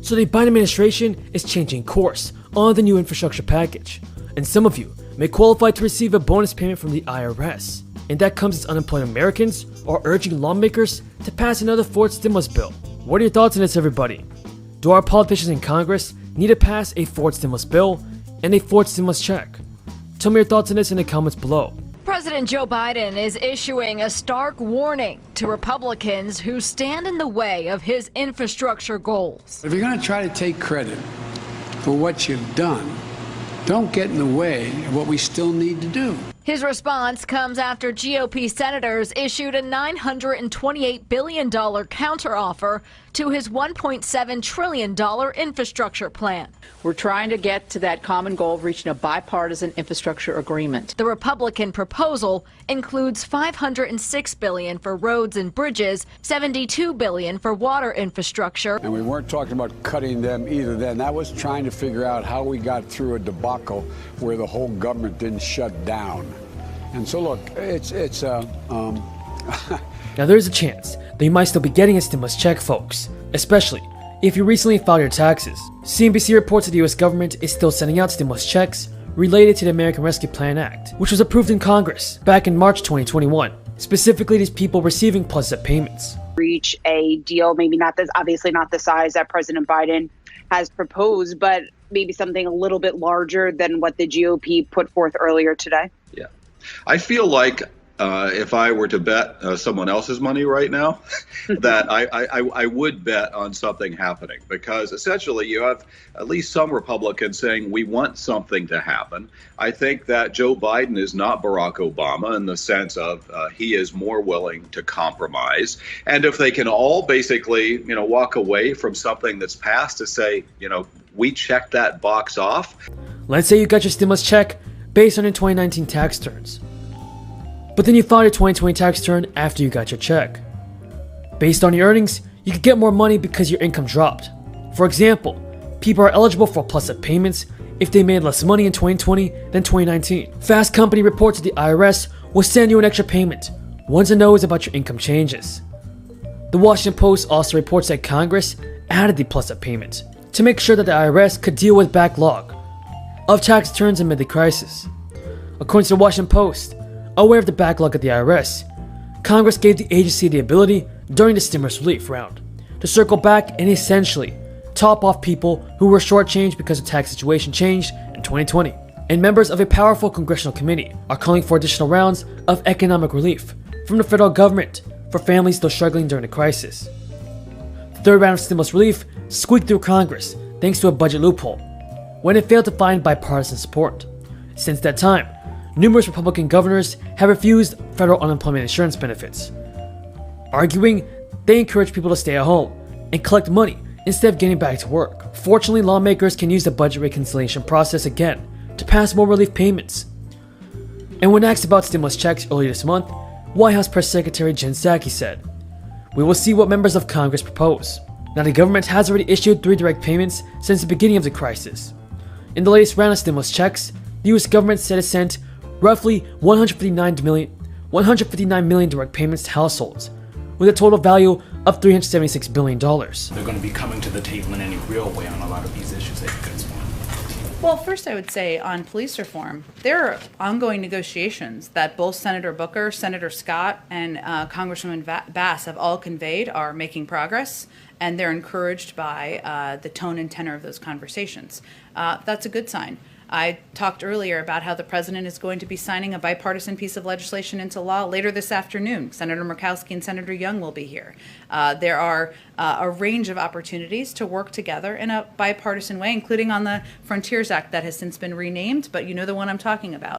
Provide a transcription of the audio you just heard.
So the Biden administration is changing course on the new infrastructure package, and some of you may qualify to receive a bonus payment from the IRS. And that comes as unemployed Americans are urging lawmakers to pass another fourth stimulus bill. What are your thoughts on this, everybody? Do our politicians in Congress need to pass a fourth stimulus bill and a fourth stimulus check? Tell me your thoughts on this in the comments below. President Joe Biden is issuing a stark warning to Republicans who stand in the way of his infrastructure goals. If you're going to try to take credit for what you've done, don't get in the way of what we still need to do. His response comes after GOP senators issued a $928 billion counteroffer to his $1.7 trillion infrastructure plan. We're trying to get to that common goal of reaching a bipartisan infrastructure agreement. The Republican proposal includes $506 billion for roads and bridges, $72 billion for water infrastructure. And we weren't talking about cutting them either then. That was trying to figure out how we got through a debacle where the whole government didn't shut down. And so look, Now there is a chance that you might still be getting a stimulus check, folks, especially if you recently filed your taxes. CNBC reports that the US government is still sending out stimulus checks related to the American Rescue Plan Act, which was approved in Congress back in March 2021. Specifically, these people receiving plus-up payments. Reach a deal, maybe not this, obviously not the size that President Biden has proposed, but maybe something a little bit larger than what the GOP put forth earlier today. Yeah, I feel like if I were to bet someone else's money right now, that I would bet on something happening, because essentially you have at least some Republicans saying we want something to happen. I think that Joe Biden is not Barack Obama in the sense of he is more willing to compromise. And if they can all basically, walk away from something that's passed to say, we checked that box off. Let's say you got your stimulus check based on your 2019 tax returns. But then you filed your 2020 tax return after you got your check. Based on your earnings, you could get more money because your income dropped. For example, people are eligible for plus-up payments if they made less money in 2020 than 2019. Fast Company reports that the IRS will send you an extra payment once it knows about your income changes. The Washington Post also reports that Congress added the plus-up payment to make sure that the IRS could deal with backlog of tax returns amid the crisis. According to the Washington Post, aware of the backlog at the IRS, Congress gave the agency the ability during the stimulus relief round to circle back and essentially top off people who were shortchanged because the tax situation changed in 2020. And members of a powerful congressional committee are calling for additional rounds of economic relief from the federal government for families still struggling during the crisis. The third round of stimulus relief squeaked through Congress thanks to a budget loophole when it failed to find bipartisan support. Since that time, numerous Republican governors have refused federal unemployment insurance benefits, arguing they encourage people to stay at home and collect money instead of getting back to work. Fortunately, lawmakers can use the budget reconciliation process again to pass more relief payments. And when asked about stimulus checks earlier this month, White House Press Secretary Jen Psaki said, "We will see what members of Congress propose." Now, the government has already issued 3 direct payments since the beginning of the crisis. In the latest round of stimulus checks, the US government said it sent roughly 159 million direct payments to households, with a total value of $376 billion. They're going to be coming to the table in any real way on a lot of these issues that you guys want. Well, first I would say on police reform, there are ongoing negotiations that both Senator Booker, Senator Scott, and Congresswoman Bass have all conveyed are making progress, and they're encouraged by the tone and tenor of those conversations. That's a good sign. I talked earlier about how the president is going to be signing a bipartisan piece of legislation into law later this afternoon. Senator Murkowski and Senator Young will be here. There are a range of opportunities to work together in a bipartisan way, including on the Frontiers Act that has since been renamed, but you know the one I'm talking about.